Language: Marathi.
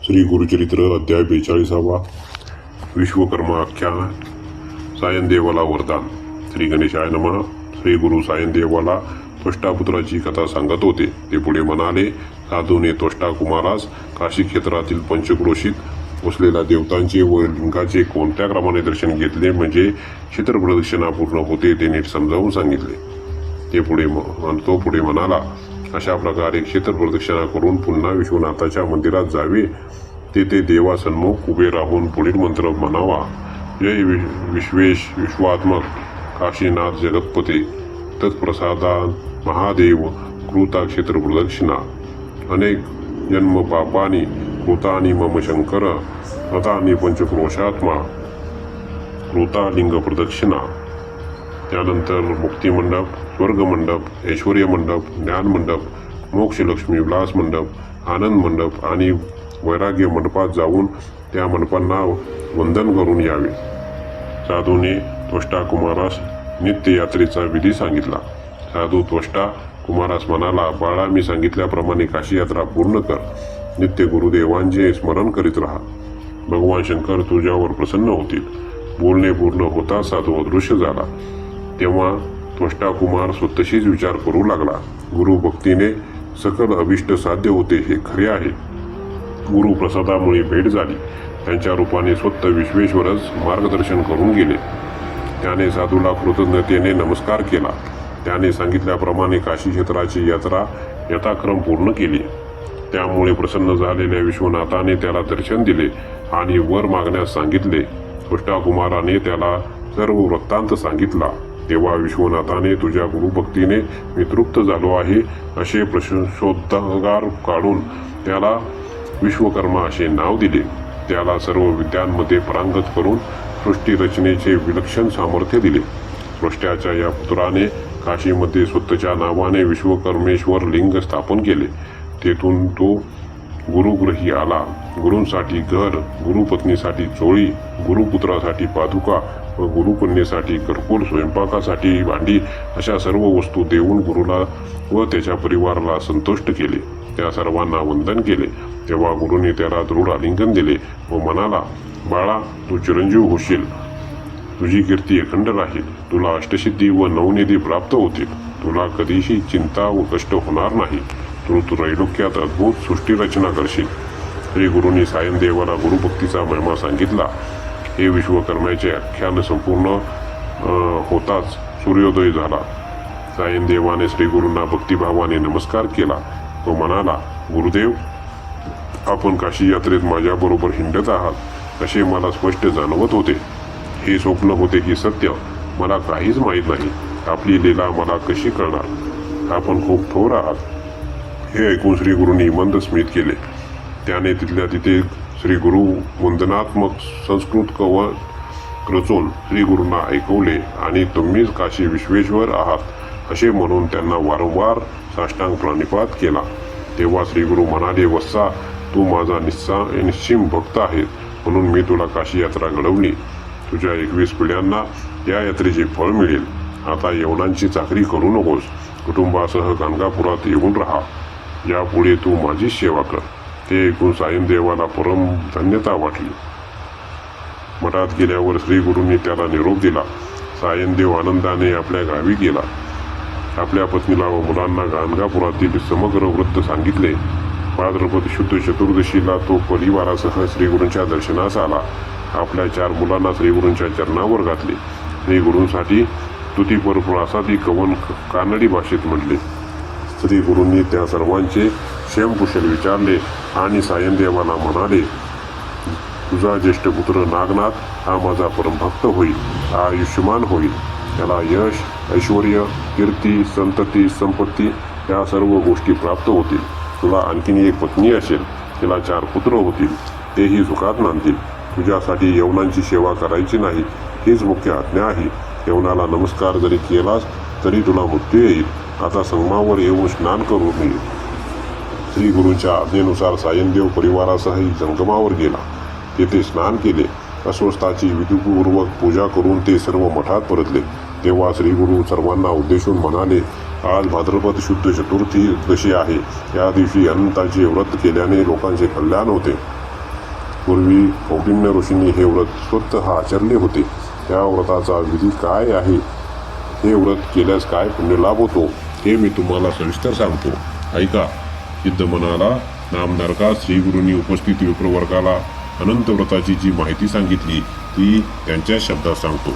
श्री गुरुचरित्र अध्याय 42 विश्वकर्मा आख्यान. सायनदेवाला वरदान. श्री गणेशाय नमः. श्री गुरु सायनदेवाला त्वष्टापुत्राची कथा सांगत होते. ते पुढे म्हणाले, साधूने त्वष्टा कुमारास काशी क्षेत्रातील पंचक्रोशीत वसलेल्या देवतांचे व लिंगाचे कोणत्या क्रमाने दर्शन घेतले म्हणजे क्षेत्रप्रदक्षिणा पूर्ण होते ते नीट समजावून सांगितले. तो पुढे म्हणाला, अशा प्रकारे क्षेत्रप्रदक्षिणा करून पुन्हा विश्वनाथाच्या मंदिरात जावे. तेथे देवासन्मुख उभे राहून पुढील मंत्र म्हणावा. जय विश्वेश विश्वात्मक काशीनाथ जगतपते तत्प्रसादान महादेव कृता क्षेत्रप्रदक्षिणा अनेक जन्म पापानी कृतानी मम शंकर तथानी पंचक्रोशात्मा कृता लिंग प्रदक्षिणा. त्यानंतर मुक्तिमंडप, स्वर्गमंडप, ऐश्वर्य मंडप, ज्ञान मंडप, मोक्षलक्ष्मी विलास मंडप, आनंद मंडप आणि वैराग्य मंडपात जाऊन त्या मंडपांना वंदन करून यावे. साधूने त्वष्टा कुमारास नित्य यात्रेचा विधी सांगितला. साधू त्वष्टा कुमारास म्हणाला, बाळा, मी सांगितल्याप्रमाणे काशी यात्रा पूर्ण कर. नित्य गुरुदेवांचे स्मरण करीत राहा. भगवान शंकर तुझ्यावर प्रसन्न होतील. बोलणे पूर्ण होता साधू अदृश्य झाला. तेव्हा त्वष्टा कुमार स्वतःशीच विचार करू लागला. गुरु भक्तीने सकल अभिष्ट साध्य होते हे खरे आहे. गुरु प्रसादामुळे भेट झाली. त्यांच्या रूपाने स्वतः विश्वेश्वरच मार्गदर्शन करून गेले. त्याने साधूला कृतज्ञतेने नमस्कार केला. त्याने सांगितल्याप्रमाणे काशी क्षेत्राची यात्रा यथाक्रम पूर्ण केली. त्यामुळे प्रसन्न झालेल्या विश्वनाथाने त्याला दर्शन दिले आणि वर मागण्यास सांगितले. त्वष्टा कुमाराने त्याला सर्व वृत्तांत सांगितला. तेव्हा विश्वनाथाने तुझ्या गुरुभक्तीने मी तृप्त झालो आहे असे प्रशंसोद्गार काढून त्याला विश्वकर्मा असे नाव दिले. त्याला सर्व विद्यांमध्ये पारंगत करून सृष्टी रचनेचे विलक्षण सामर्थ्य दिले. सृष्ट्याच्या या पुत्राने काशीमध्ये स्वतःच्या नावाने विश्वकर्मेश्वर लिंग स्थापन केले. तेथून तो गुरुगृही आला. गुरूंसाठी घर, गुरुपत्नीसाठी चोळी, गुरुपुत्रासाठी पादुका व गुरुकन्येसाठी घरकुल, स्वयंपाकासाठी भांडी अशा सर्व वस्तू देऊन गुरुला व त्याच्या परिवाराला संतुष्ट केले. त्या सर्वांना वंदन केले. तेव्हा गुरुने त्याला दृढ आलिंगन दिले व म्हणाला, बाळा, तू चिरंजीव होशील. तुझी कीर्ती अखंड राहील. तुला अष्टसिद्धी व नवनिधी प्राप्त होतील. तुला कधीही चिंता व कष्ट होणार नाही. तू त्रैलोक्यात अद्भुत सृष्टीरचना करशील. श्री गुरुनी सायनदेवाला गुरुभक्तीचा महिमा सांगितला. हे विश्वकर्म्याचे आख्यान संपूर्ण होताच सूर्योदय झाला. सायनदेवाने श्रीगुरूंना भक्तिभावाने नमस्कार केला व म्हणाला, गुरुदेव, आपण काशी यात्रेत माझ्याबरोबर हिंडत आहात असे मला स्पष्ट जाणवत होते. हे स्वप्न होते की सत्य मला काहीच माहीत नाही. आपली लीला मला कशी कळणार? आपण खूप थोर आहात. हे ऐकून श्रीगुरूंनी मंद स्मित केले. त्याने तिथल्या तिथे श्रीगुरु वंदनात्मक संस्कृत कवच रचून श्रीगुरूंना ऐकवले आणि तुम्हीच काशी विश्वेश्वर आहात असे म्हणून त्यांना वारंवार साष्टांग प्रणिपात केला. तेव्हा श्रीगुरु म्हणाले, वत्सा, तू माझा निश्चिम भक्त आहेस म्हणून मी तुला काशी यात्रा घडवली. तुझ्या 21 पिढ्यांना या यात्रेचे फळ मिळेल. आता यवनांची चाकरी करू नकोस. कुटुंबासह गाणगापुरात येऊन राहा. यापुढे तू माझी सेवा कर. ते ऐकून सायनदेवाला परम धन्यता वाटली. मठात गेल्यावर श्रीगुरूंनी त्याला निरोप दिला. सायनदेव आनंदाने आपल्या गावी गेला. आपल्या पत्नीला व मुलांना गाणगापुरातील समग्र वृत्त सांगितले. भाद्रपद शुद्ध चतुर्दशीला तो परिवारासह श्रीगुरूंच्या दर्शनास आला. आपल्या 4 मुलांना श्रीगुरूंच्या चरणावर घातले. श्रीगुरूंसाठी स्तुतीपर प्रासादी कवन कानडी भाषेत म्हटले. श्रीगुरूंनी त्या सर्वांचे क्षेमकुशल विचारले आणि सायनदेवाला म्हणाले, तुझा ज्येष्ठ पुत्र नागनाथ हा माझा परमभक्त होईल. हा आयुष्यमान होईल. त्याला यश, ऐश्वर, कीर्ती, संतती, संपत्ती या सर्व गोष्टी प्राप्त होतील. तुला आणखीन एक पत्नी असेल. तिला 4 पुत्र होतील. तेही सुखात नांदतील. तुझ्यासाठी यवनांची सेवा करायची नाही हीच मुख्य आज्ञा आहे. यवनाला नमस्कार जरी केलास तरी तुला मृत्यू येईल. आता संगमावर येऊन स्नान करू नये. श्रीगुरूंच्या आज्ञेनुसार सायनदेव परिवारासह संगमावर गेला. तेथे स्नान केले. अस्वस्थाची विधिपूर्वक पूजा करून ते सर्व मठात परतले. तेव्हा श्रीगुरू सर्वांना उद्देशून म्हणाले, आज भाद्रपद शुद्ध चतुर्थी दशी आहे. या दिवशी अनंताचे व्रत केल्याने लोकांचे कल्याण होते. पूर्वी कौंडिन्य ऋषींनी हे व्रत स्वतः आचरले होते. त्या व्रताचा विधी काय आहे, हे व्रत केल्यास काय पुण्यलाभ होतो, हे मी तुम्हाला सविस्तर सांगतो. ऐका. सिद्धमनाला नामधारका श्रीगुरूंनी उपस्थित विप्रवर्गाला अनंत व्रताची जी माहिती सांगितली ती त्यांच्या शब्दात सांगतो.